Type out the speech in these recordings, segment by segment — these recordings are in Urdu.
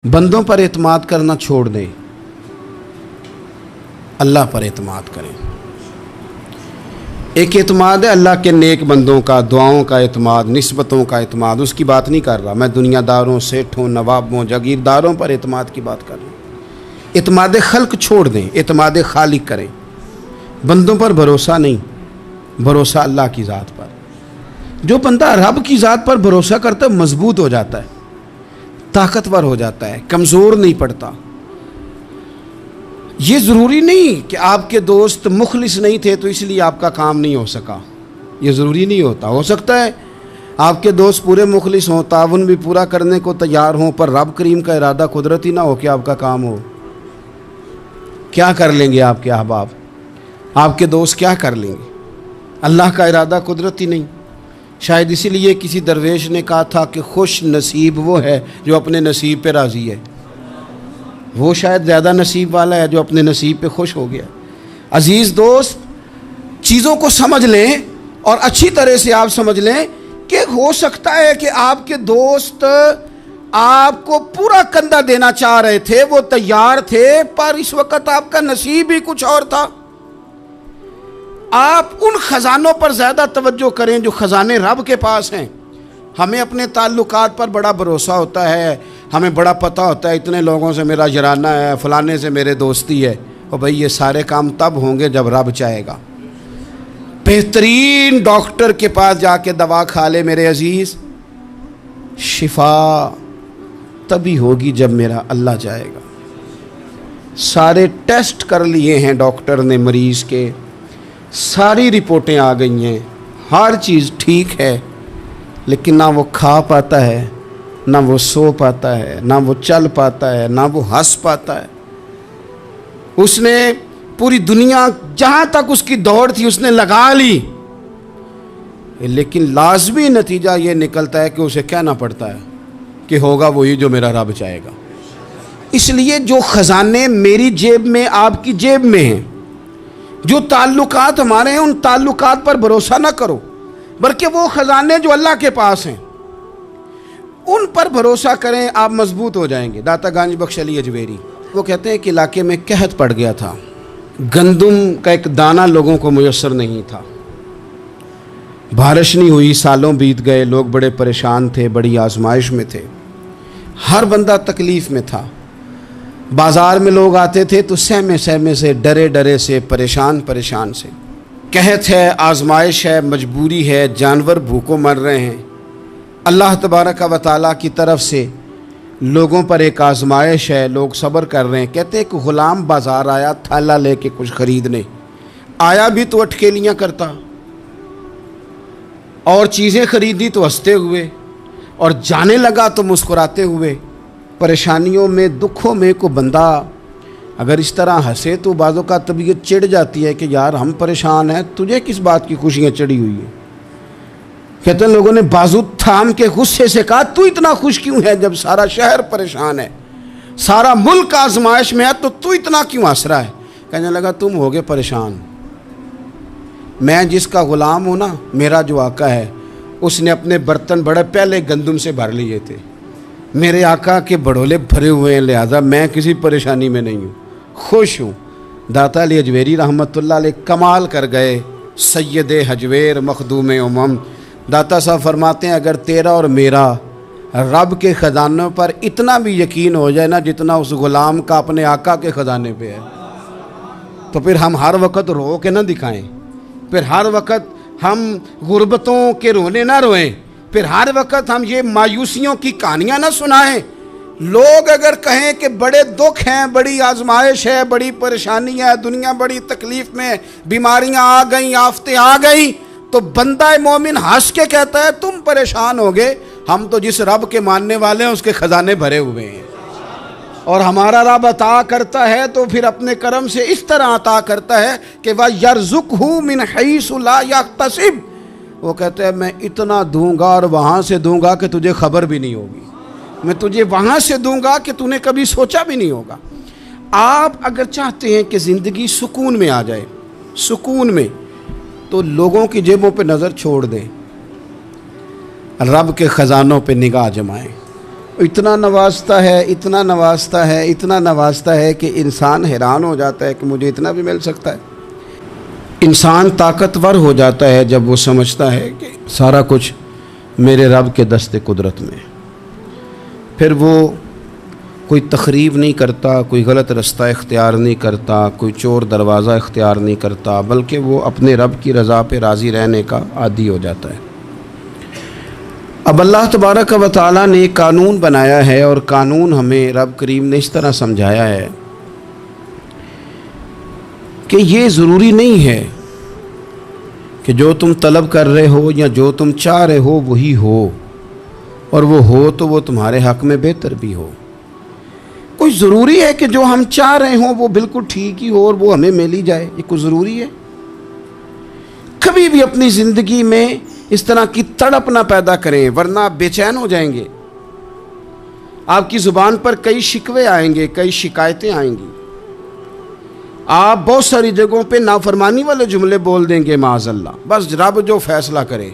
بندوں پر اعتماد کرنا چھوڑ دیں، اللہ پر اعتماد کریں۔ ایک اعتماد ہے اللہ کے نیک بندوں کا، دعاؤں کا اعتماد، نسبتوں کا اعتماد، اس کی بات نہیں کر رہا میں، دنیا داروں، سیٹھوں، نوابوں، جاگیرداروں پر اعتماد کی بات کر رہا ہوں۔ اعتماد خلق چھوڑ دیں، اعتماد خالق کریں۔ بندوں پر بھروسہ نہیں، بھروسہ اللہ کی ذات پر۔ جو بندہ رب کی ذات پر بھروسہ کرتا ہے مضبوط ہو جاتا ہے، طاقتور ہو جاتا ہے، کمزور نہیں پڑتا۔ یہ ضروری نہیں کہ آپ کے دوست مخلص نہیں تھے تو اس لیے آپ کا کام نہیں ہو سکا، یہ ضروری نہیں ہوتا۔ ہو سکتا ہے آپ کے دوست پورے مخلص ہوں، تعاون بھی پورا کرنے کو تیار ہوں، پر رب کریم کا ارادہ قدرتی نہ ہو کہ آپ کا کام ہو۔ کیا کر لیں گے آپ کے احباب، آپ کے دوست کیا کر لیں گے؟ اللہ کا ارادہ قدرتی نہیں۔ شاید اسی لیے کسی درویش نے کہا تھا کہ خوش نصیب وہ ہے جو اپنے نصیب پہ راضی ہے۔ وہ شاید زیادہ نصیب والا ہے جو اپنے نصیب پہ خوش ہو گیا۔ عزیز دوست، چیزوں کو سمجھ لیں اور اچھی طرح سے آپ سمجھ لیں کہ ہو سکتا ہے کہ آپ کے دوست آپ کو پورا کندھا دینا چاہ رہے تھے، وہ تیار تھے، پر اس وقت آپ کا نصیب ہی کچھ اور تھا۔ آپ ان خزانوں پر زیادہ توجہ کریں جو خزانے رب کے پاس ہیں۔ ہمیں اپنے تعلقات پر بڑا بھروسہ ہوتا ہے، ہمیں بڑا پتہ ہوتا ہے اتنے لوگوں سے میرا جرانہ ہے، فلانے سے میرے دوستی ہے۔ اور بھائی یہ سارے کام تب ہوں گے جب رب چاہے گا۔ بہترین ڈاکٹر کے پاس جا کے دوا کھا لے میرے عزیز، شفا تبھی ہوگی جب میرا اللہ چاہے گا۔ سارے ٹیسٹ کر لیے ہیں ڈاکٹر نے مریض کے، ساری رپورٹیں آ گئی ہیں، ہر چیز ٹھیک ہے، لیکن نہ وہ کھا پاتا ہے، نہ وہ سو پاتا ہے، نہ وہ چل پاتا ہے، نہ وہ ہنس پاتا ہے۔ اس نے پوری دنیا جہاں تک اس کی دوڑ تھی اس نے لگا لی، لیکن لازمی نتیجہ یہ نکلتا ہے کہ اسے کہنا پڑتا ہے کہ ہوگا وہی جو میرا رب چاہے گا۔ اس لیے جو خزانے میری جیب میں، آپ کی جیب میں ہیں، جو تعلقات ہمارے ہیں، ان تعلقات پر بھروسہ نہ کرو، بلکہ وہ خزانے جو اللہ کے پاس ہیں ان پر بھروسہ کریں، آپ مضبوط ہو جائیں گے۔ داتا گنج بخش علی اجویری وہ کہتے ہیں کہ علاقے میں قحط پڑ گیا تھا، گندم کا ایک دانہ لوگوں کو میسر نہیں تھا، بارش نہیں ہوئی، سالوں بیت گئے، لوگ بڑے پریشان تھے، بڑی آزمائش میں تھے، ہر بندہ تکلیف میں تھا۔ بازار میں لوگ آتے تھے تو سہمے سہمے سے، ڈرے ڈرے سے، پریشان پریشان سے۔ قحط ہے، آزمائش ہے، مجبوری ہے، جانور بھوکوں مر رہے ہیں۔ اللہ تبارک و تعالیٰ کی طرف سے لوگوں پر ایک آزمائش ہے، لوگ صبر کر رہے ہیں۔ کہتے ہیں کہ غلام بازار آیا تھالا لے کے کچھ خریدنے، آیا بھی تو اٹکیلیاں کرتا، اور چیزیں خریدی تو ہنستے ہوئے، اور جانے لگا تو مسکراتے ہوئے۔ پریشانیوں میں، دکھوں میں کو بندہ اگر اس طرح ہنسے تو بعضوں کا طبیعت چڑ جاتی ہے کہ یار ہم پریشان ہیں، تجھے کس بات کی خوشیاں چڑھی ہوئی ہیں۔ کہتے ہیں لوگوں نے بازو تھام کے غصے سے کہا تو اتنا خوش کیوں ہے جب سارا شہر پریشان ہے، سارا ملک آزمائش میں ہے، تو اتنا کیوں ہنس رہا ہے؟ کہنے لگا تم ہوگے پریشان، میں جس کا غلام ہوں نا، میرا جو آقا ہے، اس نے اپنے برتن بڑے پہلے گندم سے بھر لیے تھے، میرے آقا کے بڑولے بھرے ہوئے ہیں، لہذا میں کسی پریشانی میں نہیں ہوں، خوش ہوں۔ داتا علی اجویری رحمۃ اللہ علیہ کمال کر گئے، سید حجویر مخدوم امم۔ داتا صاحب فرماتے ہیں اگر تیرا اور میرا رب کے خزانوں پر اتنا بھی یقین ہو جائے نا جتنا اس غلام کا اپنے آقا کے خزانے پہ ہے، تو پھر ہم ہر وقت رو کے نہ دکھائیں، پھر ہر وقت ہم غربتوں کے رونے نہ روئیں، پھر ہر وقت ہم یہ مایوسیوں کی کہانیاں نہ سنائیں۔ لوگ اگر کہیں کہ بڑے دکھ ہیں، بڑی آزمائش ہے، بڑی پریشانی ہے، دنیا بڑی تکلیف میں، بیماریاں آ گئیں، آفتیں آ گئیں، تو بندہ مومن ہنس کے کہتا ہے تم پریشان ہوگے، ہم تو جس رب کے ماننے والے ہیں اس کے خزانے بھرے ہوئے ہیں، اور ہمارا رب عطا کرتا ہے تو پھر اپنے کرم سے اس طرح عطا کرتا ہے کہ وَيَرْزُقْهُ مِنْ حَيْثُ لَا يَحْتَسِبُ۔ وہ کہتے ہیں میں اتنا دوں گا اور وہاں سے دوں گا کہ تجھے خبر بھی نہیں ہوگی، میں تجھے وہاں سے دوں گا کہ نے کبھی سوچا بھی نہیں ہوگا۔ آپ اگر چاہتے ہیں کہ زندگی سکون میں آ جائے، سکون میں، تو لوگوں کی جیبوں پہ نظر چھوڑ دیں، رب کے خزانوں پہ نگاہ جمائیں، اتنا نوازتا ہے، اتنا نوازتا ہے، اتنا نوازتا ہے کہ انسان حیران ہو جاتا ہے کہ مجھے اتنا بھی مل سکتا ہے۔ انسان طاقتور ہو جاتا ہے جب وہ سمجھتا ہے کہ سارا کچھ میرے رب کے دست قدرت میں۔ پھر وہ کوئی تخریب نہیں کرتا، کوئی غلط رستہ اختیار نہیں کرتا، کوئی چور دروازہ اختیار نہیں کرتا، بلکہ وہ اپنے رب کی رضا پہ راضی رہنے کا عادی ہو جاتا ہے۔ اب اللہ تبارک و تعالیٰ نے ایک قانون بنایا ہے، اور قانون ہمیں رب کریم نے اس طرح سمجھایا ہے کہ یہ ضروری نہیں ہے کہ جو تم طلب کر رہے ہو یا جو تم چاہ رہے ہو وہی ہو، اور وہ ہو تو وہ تمہارے حق میں بہتر بھی ہو۔ کوئی ضروری ہے کہ جو ہم چاہ رہے ہوں وہ بالکل ٹھیک ہی ہو اور وہ ہمیں مل ہی جائے؟ یہ کوئی ضروری ہے؟ کبھی بھی اپنی زندگی میں اس طرح کی تڑپ نہ پیدا کریں، ورنہ آپ بے چین ہو جائیں گے۔ آپ کی زبان پر کئی شکوے آئیں گے، کئی شکایتیں آئیں گی، آپ بہت ساری جگہوں پہ نافرمانی والے جملے بول دیں گے معاذ اللہ۔ بس رب جو فیصلہ کرے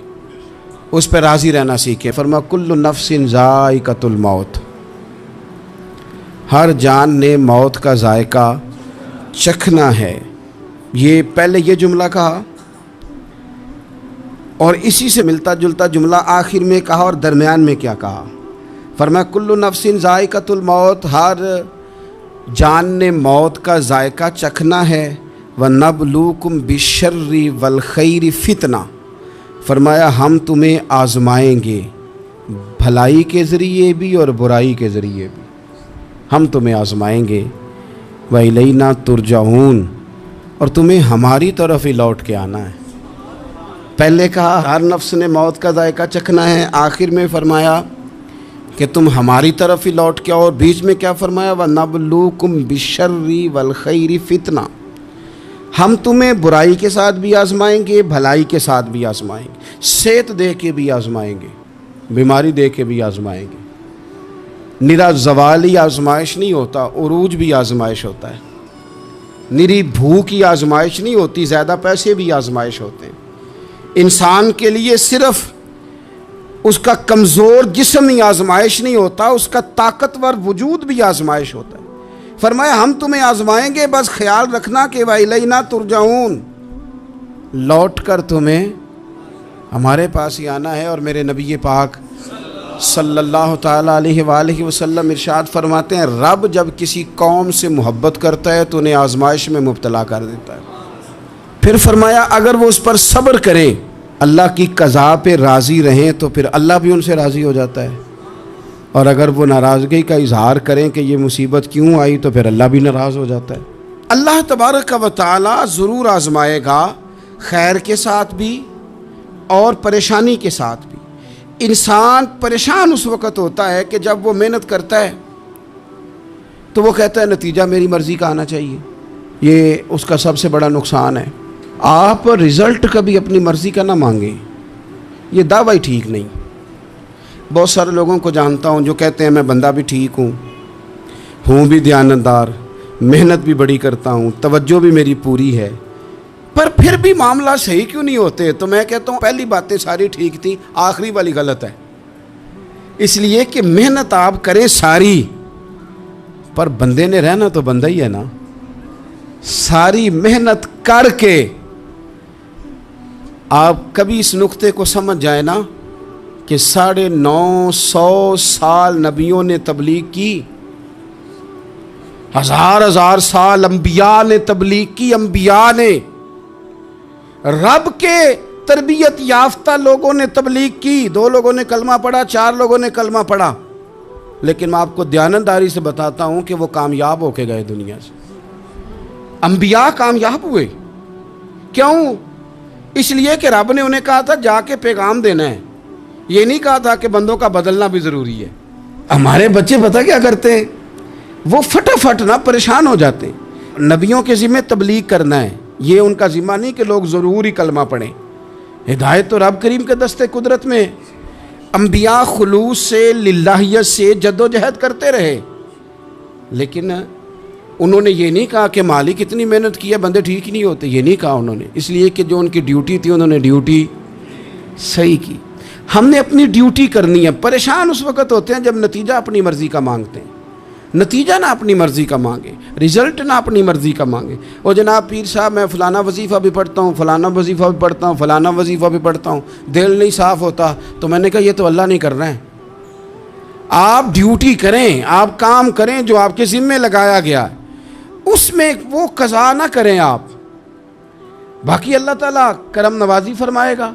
اس پہ راضی رہنا سیکھیں۔ فرما کل نفس ذائقۃ الموت، ہر جان نے موت کا ذائقہ چکھنا ہے۔ یہ پہلے یہ جملہ کہا، اور اسی سے ملتا جلتا جملہ آخر میں کہا، اور درمیان میں کیا کہا؟ فرمایا کل نفس ذائقۃ الموت، ہر جان نے موت کا ذائقہ چکھنا ہے۔ وَنَبْلُوكُمْ بِالشَّرِّ وَالْخَيْرِ فِتْنَةً، فرمایا ہم تمہیں آزمائیں گے، بھلائی کے ذریعے بھی اور برائی کے ذریعے بھی ہم تمہیں آزمائیں گے۔ وَإِلَيْنَا تُرْجَعُونَ، اور تمہیں ہماری طرف ہی لوٹ کے آنا ہے۔ پہلے کہا ہر نفس نے موت کا ذائقہ چکھنا ہے، آخر میں فرمایا کہ تم ہماری طرف ہی لوٹ کے آؤ، اور بیچ میں کیا فرمایا؟ وَنَبْلُوكُمْ بِالشَّرِّ وَالْخَيْرِ فِتْنَةً، ہم تمہیں برائی کے ساتھ بھی آزمائیں گے، بھلائی کے ساتھ بھی آزمائیں گے، صحت دے کے بھی آزمائیں گے، بیماری دے کے بھی آزمائیں گے۔ نرا زوالی آزمائش نہیں ہوتا، عروج بھی آزمائش ہوتا ہے۔ نری بھوک کی آزمائش نہیں ہوتی، زیادہ پیسے بھی آزمائش ہوتے ہیں۔ انسان کے لیے صرف اس کا کمزور جسم ہی آزمائش نہیں ہوتا، اس کا طاقتور وجود بھی آزمائش ہوتا ہے۔ فرمایا ہم تمہیں آزمائیں گے، بس خیال رکھنا کہ وَإِلَيْنَا تُرْجَعُونَ، لوٹ کر تمہیں ہمارے پاس ہی آنا ہے۔ اور میرے نبی پاک صلی اللہ تعالیٰ علیہ وآلہ وسلم ارشاد فرماتے ہیں، رب جب کسی قوم سے محبت کرتا ہے تو انہیں آزمائش میں مبتلا کر دیتا ہے۔ پھر فرمایا اگر وہ اس پر صبر کریں، اللہ کی قضا پہ راضی رہیں، تو پھر اللہ بھی ان سے راضی ہو جاتا ہے، اور اگر وہ ناراضگی کا اظہار کریں کہ یہ مصیبت کیوں آئی، تو پھر اللہ بھی ناراض ہو جاتا ہے۔ اللہ تبارک و تعالی ضرور آزمائے گا، خیر کے ساتھ بھی اور پریشانی کے ساتھ بھی۔ انسان پریشان اس وقت ہوتا ہے کہ جب وہ محنت کرتا ہے تو وہ کہتا ہے نتیجہ میری مرضی کا آنا چاہیے، یہ اس کا سب سے بڑا نقصان ہے۔ آپ رزلٹ کبھی اپنی مرضی کا نہ مانگیں، یہ دعویٰ ہی ٹھیک نہیں۔ بہت سارے لوگوں کو جانتا ہوں جو کہتے ہیں میں بندہ بھی ٹھیک ہوں بھی دیانتدار، محنت بھی بڑی کرتا ہوں، توجہ بھی میری پوری ہے، پر پھر بھی معاملہ صحیح کیوں نہیں ہوتے؟ تو میں کہتا ہوں پہلی باتیں ساری ٹھیک تھیں، آخری والی غلط ہے۔ اس لیے کہ محنت آپ کریں ساری، پر بندے نے رہنا تو بندہ ہی ہے نا۔ ساری محنت کر کے آپ کبھی اس نقطے کو سمجھ جائیں نا کہ 950 سال نبیوں نے تبلیغ کی، ہزار سال انبیاء نے تبلیغ کی، انبیاء نے، رب کے تربیت یافتہ لوگوں نے تبلیغ کی، 2 لوگوں نے کلمہ پڑھا، 4 لوگوں نے کلمہ پڑھا، لیکن میں آپ کو دیانتداری سے بتاتا ہوں کہ وہ کامیاب ہو کے گئے دنیا سے۔ انبیاء کامیاب ہوئے، کیوں؟ اس لیے کہ رب نے انہیں کہا تھا جا کے پیغام دینا ہے، یہ نہیں کہا تھا کہ بندوں کا بدلنا بھی ضروری ہے۔ ہمارے بچے پتہ کیا کرتے ہیں؟ وہ فٹافٹ نہ پریشان ہو جاتے ہیں۔ نبیوں کے ذمہ تبلیغ کرنا ہے، یہ ان کا ذمہ نہیں کہ لوگ ضرور ہی کلمہ پڑھیں۔ ہدایت تو رب کریم کے دست قدرت میں۔ انبیاء خلوص سے، للہیت سے جد و جہد کرتے رہے، لیکن انہوں نے یہ نہیں کہا کہ مالک اتنی محنت کی ہے بندے ٹھیک ہی نہیں ہوتے، یہ نہیں کہا انہوں نے، اس لیے کہ جو ان کی ڈیوٹی تھی انہوں نے ڈیوٹی صحیح کی۔ ہم نے اپنی ڈیوٹی کرنی ہے. پریشان اس وقت ہوتے ہیں جب نتیجہ اپنی مرضی کا مانگتے ہیں. نتیجہ نہ اپنی مرضی کا مانگے, رزلٹ نہ اپنی مرضی کا مانگے. اور جناب پیر صاحب میں فلانا وظیفہ بھی پڑھتا ہوں, فلانا وظیفہ بھی پڑھتا ہوں, فلانا وظیفہ بھی پڑھتا ہوں, دل نہیں صاف ہوتا. تو میں نے کہا یہ تو اللہ نہیں کر رہا ہے. آپ ڈیوٹی کریں, آپ کام کریں جو آپ کے ذمے لگایا گیا ہے, اس میں وہ قضا نہ کریں آپ. باقی اللہ تعالیٰ کرم نوازی فرمائے گا.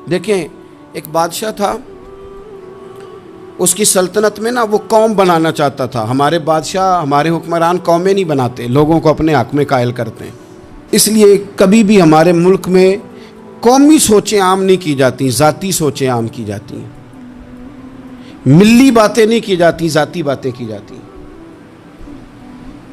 دیکھیں ایک بادشاہ تھا, اس کی سلطنت میں نا وہ قوم بنانا چاہتا تھا. ہمارے بادشاہ, ہمارے حکمران قومیں نہیں بناتے, لوگوں کو اپنے حق میں قائل کرتے ہیں. اس لیے کبھی بھی ہمارے ملک میں قومی سوچیں عام نہیں کی جاتی, ذاتی سوچیں عام کی جاتی ہیں. ملی باتیں نہیں کی جاتی, ذاتی باتیں کی جاتی ہیں.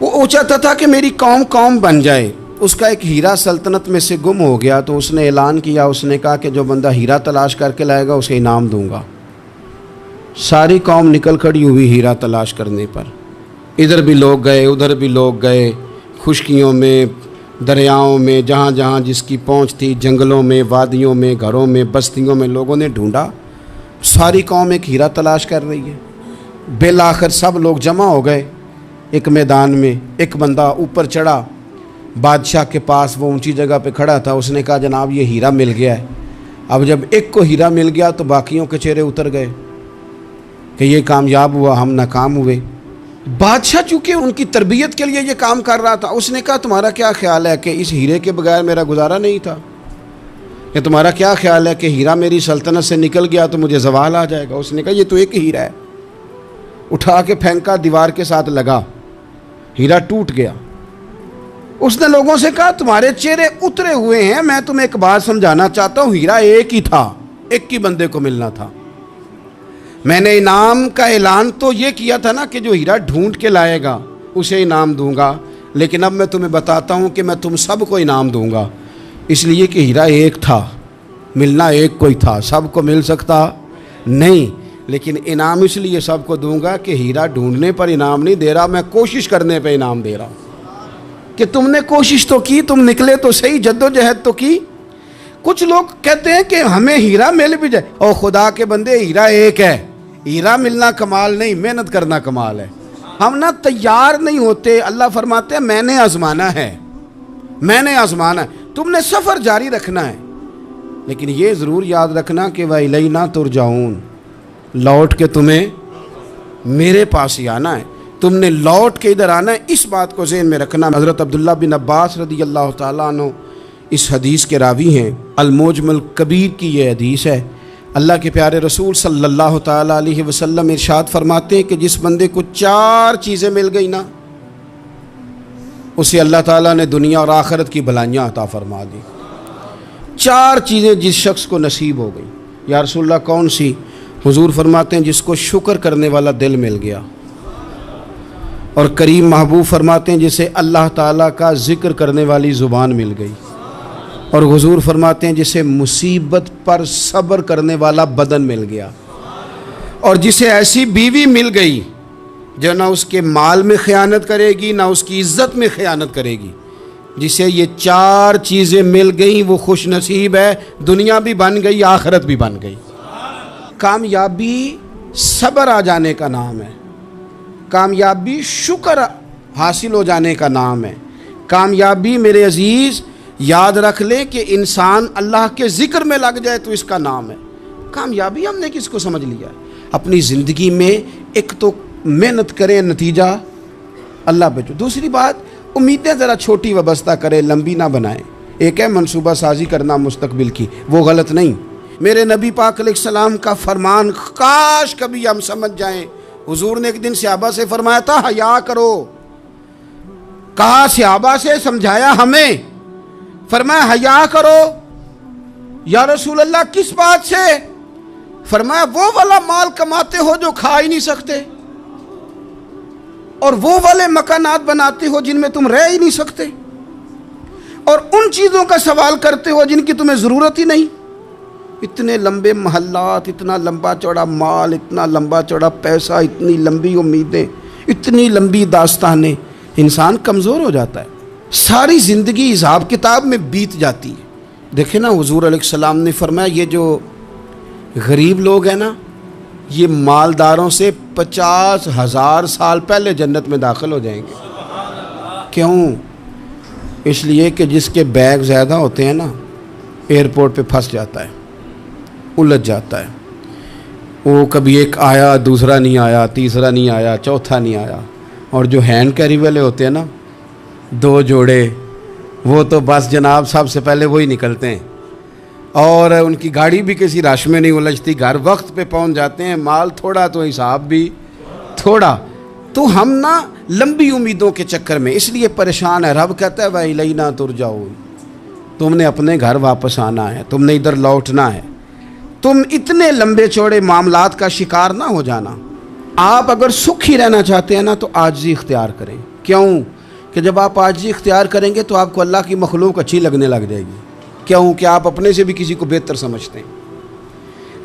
وہ چاہتا تھا کہ میری قوم بن جائے. اس کا ایک ہیرا سلطنت میں سے گم ہو گیا, تو اس نے اعلان کیا, اس نے کہا کہ جو بندہ ہیرا تلاش کر کے لائے گا اسے انعام دوں گا. ساری قوم نکل کھڑی ہوئی ہیرا تلاش کرنے پر. ادھر بھی لوگ گئے, ادھر بھی لوگ گئے, خشکیوں میں, دریاؤں میں, جہاں جہاں جس کی پہنچ تھی, جنگلوں میں, وادیوں میں, گھروں میں, بستیوں میں لوگوں نے ڈھونڈا. ساری قوم ایک ہیرا تلاش کر رہی ہے. بالآخر سب لوگ جمع ہو گئے ایک میدان میں. ایک بندہ اوپر چڑھا بادشاہ کے پاس, وہ اونچی جگہ پہ کھڑا تھا. اس نے کہا جناب یہ ہیرا مل گیا ہے. اب جب ایک کو ہیرا مل گیا تو باقیوں کے چہرے اتر گئے کہ یہ کامیاب ہوا, ہم ناکام ہوئے. بادشاہ چونکہ ان کی تربیت کے لیے یہ کام کر رہا تھا, اس نے کہا تمہارا کیا خیال ہے کہ اس ہیرے کے بغیر میرا گزارا نہیں تھا, کہ تمہارا کیا خیال ہے کہ ہیرا میری سلطنت سے نکل گیا تو مجھے زوال آ جائے گا. اس نے کہا یہ تو ایک ہیرا ہے. اٹھا کے پھینکا, دیوار کے ساتھ لگا, ہیرا ٹوٹ گیا. اس نے لوگوں سے کہا تمہارے چہرے اترے ہوئے ہیں, میں تمہیں ایک بات سمجھانا چاہتا ہوں, ہیرا ایک ہی تھا, ایک ہی بندے کو ملنا تھا. میں نے انعام کا اعلان تو یہ کیا تھا نا کہ جو ہیرا ڈھونڈ کے لائے گا اسے انعام دوں گا, لیکن اب میں تمہیں بتاتا ہوں کہ میں تم سب کو انعام دوں گا. اس لیے کہ ہیرا ایک تھا, ملنا ایک کو ہی تھا, سب کو مل سکتا نہیں. لیکن انعام اس لیے سب کو دوں گا کہ ہیرا ڈھونڈنے پر انعام نہیں دے رہا, میں کوشش کرنے پہ انعام دے رہا ہوں. کہ تم نے کوشش تو کی, تم نکلے تو صحیح, جدوجہد تو کی. کچھ لوگ کہتے ہیں کہ ہمیں ہیرا مل بھی جائے. اور خدا کے بندے ہیرا ایک ہے, ہیرا ملنا کمال نہیں, محنت کرنا کمال ہے. ہم نہ تیار نہیں ہوتے. اللہ فرماتے ہیں میں نے آزمانا ہے, میں نے آزمانا ہے. تم نے سفر جاری رکھنا ہے, لیکن یہ ضرور یاد رکھنا کہ وَإِلَيْنَا تُرْجَعُونَ, لوٹ کے تمہیں میرے پاس ہی آنا ہے, تم نے لوٹ کے ادھر آنا ہے. اس بات کو ذہن میں رکھنا. حضرت عبداللہ بن عباس رضی اللہ تعالیٰ عنہ اس حدیث کے راوی ہیں. الموجم الکبیر کی یہ حدیث ہے. اللہ کے پیارے رسول صلی اللہ تعالیٰ علیہ وسلم ارشاد فرماتے ہیں کہ جس بندے کو 4 چیزیں مل گئی نا, اسے اللہ تعالیٰ نے دنیا اور آخرت کی بھلائیاں عطا فرما دی. 4 چیزیں جس شخص کو نصیب ہو گئی. یا رسول اللہ کون سی؟ حضور فرماتے ہیں جس کو شکر کرنے والا دل مل گیا, اور کریم محبوب فرماتے ہیں جسے اللہ تعالیٰ کا ذکر کرنے والی زبان مل گئی, اور حضور فرماتے ہیں جسے مصیبت پر صبر کرنے والا بدن مل گیا, اور جسے ایسی بیوی مل گئی جو نہ اس کے مال میں خیانت کرے گی, نہ اس کی عزت میں خیانت کرے گی. جسے یہ 4 چیزیں مل گئیں وہ خوش نصیب ہے, دنیا بھی بن گئی, آخرت بھی بن گئی. کامیابی صبر آ جانے کا نام ہے, کامیابی شکر حاصل ہو جانے کا نام ہے. کامیابی میرے عزیز یاد رکھ لیں کہ انسان اللہ کے ذکر میں لگ جائے تو اس کا نام ہے کامیابی. ہم نے کس کو سمجھ لیا ہے؟ اپنی زندگی میں ایک تو محنت کریں, نتیجہ اللہ پہ. دوسری بات, امیدیں ذرا چھوٹی وابستہ کریں, لمبی نہ بنائیں. ایک ہے منصوبہ سازی کرنا مستقبل کی, وہ غلط نہیں. میرے نبی پاک علیہ السلام کا فرمان کاش کبھی ہم سمجھ جائیں. حضور نے ایک دن صحابہ سے فرمایا تھا حیا کرو. کہا صحابہ سے, سمجھایا ہمیں, فرمایا حیا کرو. یا رسول اللہ کس بات سے؟ فرمایا وہ والا مال کماتے ہو جو کھا ہی نہیں سکتے, اور وہ والے مکانات بناتے ہو جن میں تم رہ ہی نہیں سکتے, اور ان چیزوں کا سوال کرتے ہو جن کی تمہیں ضرورت ہی نہیں. اتنے لمبے محلات, اتنا لمبا چوڑا مال, اتنا لمبا چوڑا پیسہ, اتنی لمبی امیدیں, اتنی لمبی داستانیں, انسان کمزور ہو جاتا ہے. ساری زندگی حساب کتاب میں بیت جاتی ہے. دیکھیں نا حضور علیہ السلام نے فرمایا یہ جو غریب لوگ ہیں نا، یہ مالداروں سے 50,000 سال پہلے جنت میں داخل ہو جائیں گے۔ کیوں؟ اس لیے کہ جس کے بیگ زیادہ ہوتے ہیں نا، ایئرپورٹ پہ پھنس جاتا ہے، الجھ جاتا ہے۔ وہ کبھی ایک آیا، دوسرا نہیں آیا، تیسرا نہیں آیا، چوتھا نہیں آیا۔ اور جو ہینڈ کیری والے ہوتے ہیں نا، 2 جوڑے، وہ تو بس جناب سب سے پہلے وہی نکلتے ہیں، اور ان کی گاڑی بھی کسی رش میں نہیں الجھتی، گھر وقت پہ پہنچ جاتے ہیں۔ مال تھوڑا تو حساب بھی تھوڑا۔ تو ہم نا لمبی امیدوں کے چکر میں اس لیے پریشان ہے۔ رب کہتا ہے وَإِلَيْنَا تُرْجَعُونَ، تم نے اپنے گھر واپس آنا ہے، تم نے ادھر لوٹنا ہے۔ تم اتنے لمبے چوڑے معاملات کا شکار نہ ہو جانا۔ آپ اگر سکھی رہنا چاہتے ہیں نا تو عاجزی اختیار کریں۔ کیوں؟ کہ جب آپ عاجزی اختیار کریں گے تو آپ کو اللہ کی مخلوق اچھی لگنے لگ جائے گی۔ کیوں؟ کہ آپ اپنے سے بھی کسی کو بہتر سمجھتے ہیں۔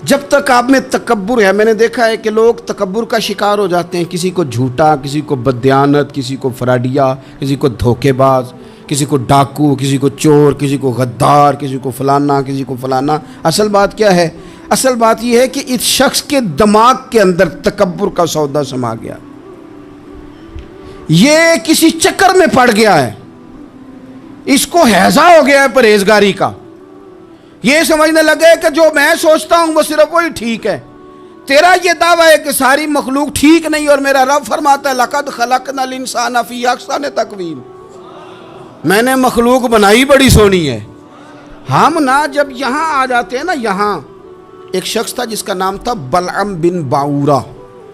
جب تک آپ میں تکبر ہے، میں نے دیکھا ہے کہ لوگ تکبر کا شکار ہو جاتے ہیں، کسی کو جھوٹا، کسی کو بددیانت، کسی کو فراڈیا، کسی کو دھوکے باز، کسی کو ڈاکو، کسی کو چور، کسی کو غدار، کسی کو فلانا، کسی کو فلانا۔ اصل بات کیا ہے؟ اصل بات یہ ہے کہ اس شخص کے دماغ کے اندر تکبر کا سودا سما گیا، یہ کسی چکر میں پڑ گیا ہے، اس کو ہیضہ ہو گیا ہے پرہیزگاری کا۔ یہ سمجھنے لگے کہ جو میں سوچتا ہوں وہ صرف وہی ٹھیک ہے۔ تیرا یہ دعویٰ ہے کہ ساری مخلوق ٹھیک نہیں، اور میرا رب فرماتا ہے لَقَدْ خَلَقْنَا الْإِنسَانَ فِي أَحْسَنِ تَقْوِيمٍ، میں نے مخلوق بنائی بڑی سونی ہے۔ ہم نا جب یہاں آ جاتے ہیں نا، یہاں ایک شخص تھا جس کا نام تھا بلعم بن باورہ،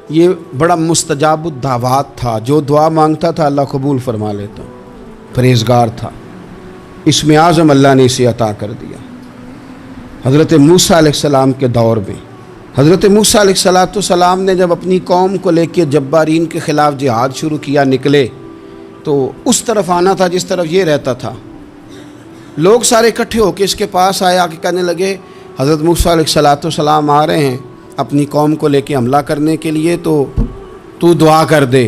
یہ بڑا مستجاب الدعوات تھا، جو دعا مانگتا تھا اللہ قبول فرما لیتا، پرہیزگار تھا۔ اسم اعظم اللہ نے اسے عطا کر دیا۔ حضرت موسیٰ علیہ السلام کے دور میں حضرت موسیٰ علیہ السلام نے جب اپنی قوم کو لے کے جبارین کے خلاف جہاد شروع کیا، نکلے تو اس طرف آنا تھا جس طرف یہ رہتا تھا۔ لوگ سارے اکٹھے ہو کے اس کے پاس آئے، آ کے کہنے لگے حضرت موسیٰ علیہ السلام آ رہے ہیں اپنی قوم کو لے کے حملہ کرنے کے لیے، تو دعا کر دے،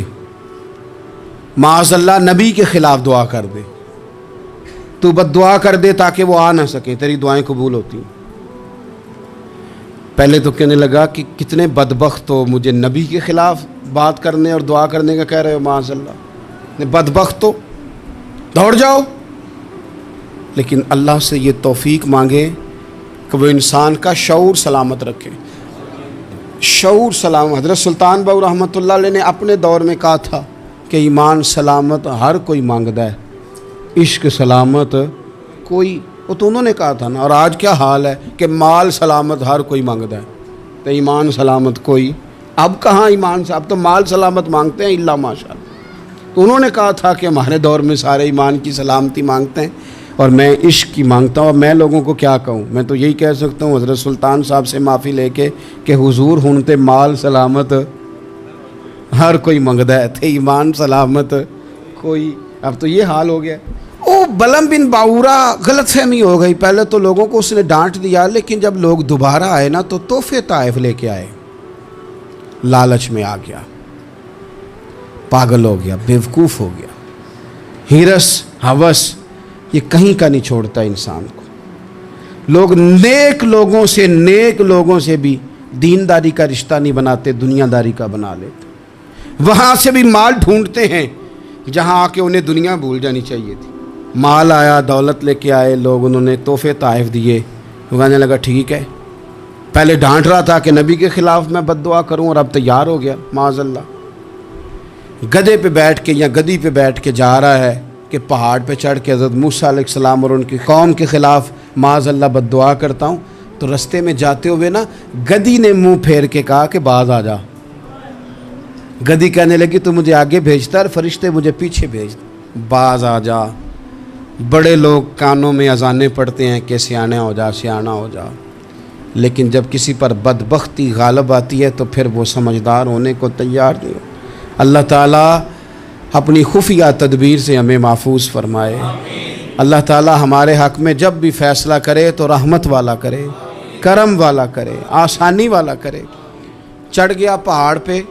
معاذ اللہ نبی کے خلاف دعا کر دے، تو بد دعا کر دے تاکہ وہ آ نہ سکے، تیری دعائیں قبول ہوتی ہیں۔ پہلے تو کہنے لگا کہ کتنے بدبخت ہو، مجھے نبی کے خلاف بات کرنے اور دعا کرنے کا کہہ رہے ہو، معاذ اللہ، بدبخت ہو، دوڑ جاؤ۔ لیکن اللہ سے یہ توفیق مانگے کہ وہ انسان کا شعور سلامت رکھے، شعور سلامت۔ حضرت سلطان باؤ رحمۃ اللہ علیہ نے اپنے دور میں کہا تھا کہ ایمان سلامت ہر کوئی مانگدا ہے، عشق سلامت کوئی، وہ تو انہوں نے کہا تھا نا۔ اور آج کیا حال ہے کہ مال سلامت ہر کوئی مانگدا ہے، تو ایمان سلامت کوئی۔ اب کہاں ایمان سے، اب تو مال سلامت مانگتے ہیں الا ماشاء اللہ۔ تو انہوں نے کہا تھا کہ ہمارے دور میں سارے ایمان کی سلامتی مانگتے ہیں اور میں عشق کی مانگتا ہوں۔ اور میں لوگوں کو کیا کہوں، میں تو یہی کہہ سکتا ہوں حضرت سلطان صاحب سے معافی لے کے کہ حضور ہنتے مال سلامت ہر کوئی منگدا ہے، تھے ایمان سلامت کوئی۔ اب تو یہ حال ہو گیا۔ او بلعم بن باورہ غلط فہمی ہو گئی، پہلے تو لوگوں کو اس نے ڈانٹ دیا، لیکن جب لوگ دوبارہ آئے نا تو تحفے طائف لے کے آئے، لالچ میں آ گیا، پاگل ہو گیا، بیوقوف ہو گیا۔ ہرس ہوس یہ کہیں کا نہیں چھوڑتا انسان کو۔ لوگ نیک لوگوں سے بھی دینداری کا رشتہ نہیں بناتے، دنیا داری کا بنا لیتے۔ وہاں سے بھی مال ڈھونڈتے ہیں جہاں آ کے انہیں دنیا بھول جانی چاہیے تھی۔ مال آیا، دولت لے کے آئے لوگ، انہوں نے تحفے طائف دیے، وہ کہنے لگا ٹھیک ہے۔ پہلے ڈانٹ رہا تھا کہ نبی کے خلاف میں بد دعا کروں، اور اب تیار ہو گیا معاذ اللہ۔ گدھے پہ بیٹھ کے یا گدی پہ بیٹھ کے جا رہا ہے کہ پہاڑ پہ چڑھ کے حضرت موسیٰ علیہ السلام اور ان کی قوم کے خلاف معاذ اللہ بد دعا کرتا ہوں۔ تو رستے میں جاتے ہوئے نا گدی نے منہ پھیر کے کہا کہ باز آ جا۔ گدی کہنے لگی تو مجھے آگے بھیجتا ہے، فرشتے مجھے پیچھے بھیج، باز آ جا۔ بڑے لوگ کانوں میں اذانیں پڑھتے ہیں کہ سیانا ہو جا، سیانا ہو جا، لیکن جب کسی پر بدبختی غالب آتی ہے تو پھر وہ سمجھدار ہونے کو تیار نہیں ہو۔ اللہ تعالیٰ اپنی خفیہ تدبیر سے ہمیں محفوظ فرمائے۔ اللہ تعالیٰ ہمارے حق میں جب بھی فیصلہ کرے تو رحمت والا کرے، کرم والا کرے، آسانی والا کرے۔ چڑھ گیا پہاڑ پہ،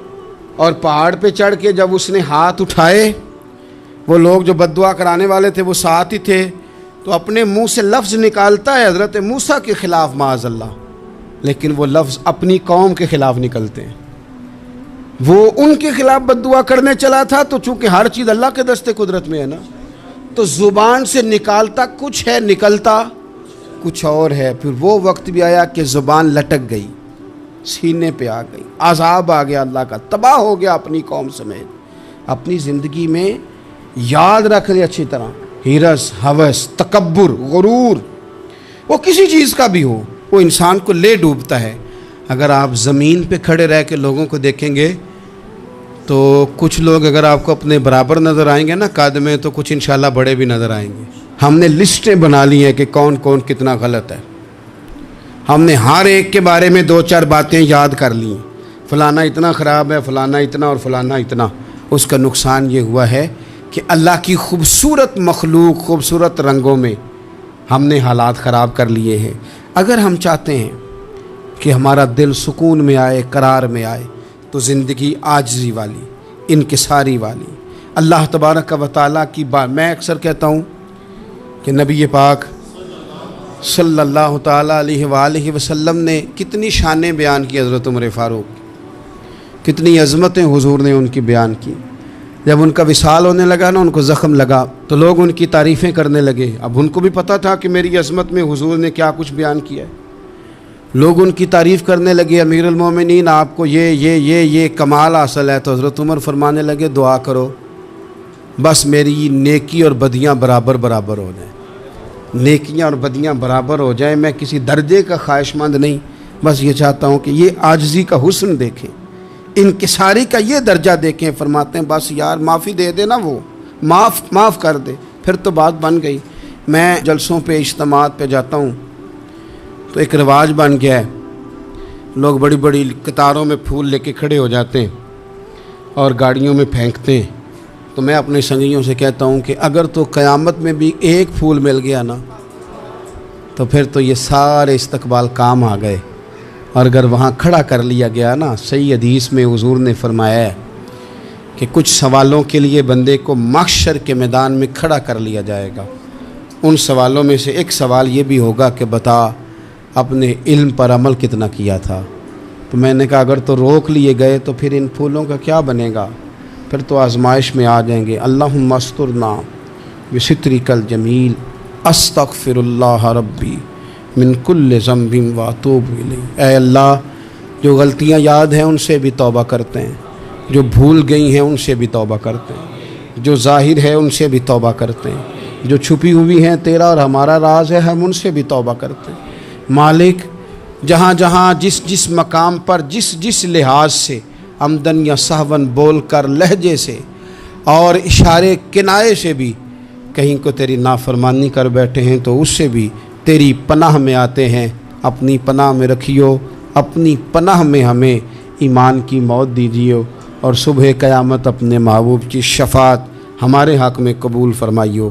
اور پہاڑ پہ چڑھ کے جب اس نے ہاتھ اٹھائے، وہ لوگ جو بد دعا کرانے والے تھے وہ ساتھ ہی تھے، تو اپنے منہ سے لفظ نکالتا ہے حضرت موسیٰ کے خلاف معاذ اللہ، لیکن وہ لفظ اپنی قوم کے خلاف نکلتے ہیں. وہ ان کے خلاف بد دعا کرنے چلا تھا، تو چونکہ ہر چیز اللہ کے دستے قدرت میں ہے نا، تو زبان سے نکالتا کچھ ہے، نکلتا کچھ اور ہے. پھر وہ وقت بھی آیا کہ زبان لٹک گئی، سینے پہ آ گئی، عذاب آ گیا اللہ کا، تباہ ہو گیا اپنی قوم سمیت. اپنی زندگی میں یاد رکھ لیں اچھی طرح، ہرس، ہوس، تکبر، غرور، وہ کسی چیز کا بھی ہو، وہ انسان کو لے ڈوبتا ہے. اگر آپ زمین پہ کھڑے رہ کے لوگوں کو دیکھیں گے تو کچھ لوگ اگر آپ کو اپنے برابر نظر آئیں گے نا قد میں، تو کچھ انشاءاللہ بڑے بھی نظر آئیں گے. ہم نے لسٹیں بنا لی ہیں کہ کون کون کتنا غلط ہے. ہم نے ہر ایک کے بارے میں 2-4 باتیں یاد کر لی ہیں، فلانا اتنا خراب ہے، فلانا اتنا، اور فلانا اتنا. اس کا نقصان یہ ہوا ہے کہ اللہ کی خوبصورت مخلوق، خوبصورت رنگوں میں ہم نے حالات خراب کر لیے ہیں. اگر ہم چاہتے ہیں کہ ہمارا دل سکون میں آئے، قرار میں آئے، تو زندگی عاجزی والی، انکساری والی، اللہ تبارک و تعالیٰ کی بات. میں اکثر کہتا ہوں کہ نبی پاک صلی اللہ تعالیٰ علیہ وآلہ وسلم نے کتنی شانیں بیان کی، حضرت عمر فاروق کتنی عظمتیں حضور نے ان کی بیان کی. جب ان کا وصال ہونے لگا نا، ان کو زخم لگا، تو لوگ ان کی تعریفیں کرنے لگے. اب ان کو بھی پتہ تھا کہ میری عظمت میں حضور نے کیا کچھ بیان کیا ہے. لوگ ان کی تعریف کرنے لگے، امیر المومنین آپ کو یہ کمال حاصل ہے. تو حضرت عمر فرمانے لگے دعا کرو بس میری نیکی اور بدیاں برابر برابر ہو جائیں، نیکیاں اور بدیاں برابر ہو جائیں. میں کسی درجے کا خواہش مند نہیں، بس یہ چاہتا ہوں کہ یہ عاجزی کا حسن دیکھیں، انکساری کا یہ درجہ دیکھیں. فرماتے ہیں بس یار معافی دے دے نا، وہ معاف کر دے، پھر تو بات بن گئی. میں جلسوں پہ، اجتماعات پہ جاتا ہوں تو ایک رواج بن گیا ہے، لوگ بڑی بڑی قطاروں میں پھول لے کے کھڑے ہو جاتے ہیں اور گاڑیوں میں پھینکتے ہیں. تو میں اپنے سنگیوں سے کہتا ہوں کہ اگر تو قیامت میں بھی ایک پھول مل گیا نا، تو پھر تو یہ سارے استقبال کام آ گئے. اور اگر وہاں کھڑا کر لیا گیا نا، صحیح حدیث میں حضور نے فرمایا ہے کہ کچھ سوالوں کے لیے بندے کو محشر کے میدان میں کھڑا کر لیا جائے گا. ان سوالوں میں سے ایک سوال یہ بھی ہوگا کہ بتا اپنے علم پر عمل کتنا کیا تھا. تو میں نے کہا اگر تو روک لیے گئے تو پھر ان پھولوں کا کیا بنے گا، پھر تو آزمائش میں آ جائیں گے. اللہم استرنا بسترک الجمیل استغفر اللہ ربی من کل ذنب واتوب الیہ. اے اللہ، جو غلطیاں یاد ہیں ان سے بھی توبہ کرتے ہیں، جو بھول گئی ہیں ان سے بھی توبہ کرتے ہیں، جو ظاہر ہے ان سے بھی توبہ کرتے ہیں، جو چھپی ہوئی ہیں تیرا اور ہمارا راز ہے ہم ان سے بھی توبہ کرتے ہیں. مالک، جہاں جہاں جس جس مقام پر جس جس لحاظ سے عمدن یا سہون بول کر، لہجے سے اور اشارے کنائے سے بھی کہیں کو تیری نافرمانی کر بیٹھے ہیں، تو اس سے بھی تیری پناہ میں آتے ہیں. اپنی پناہ میں رکھیو، اپنی پناہ میں ہمیں ایمان کی موت دیجیو، اور صبح قیامت اپنے محبوب کی شفاعت ہمارے حق میں قبول فرمائیو.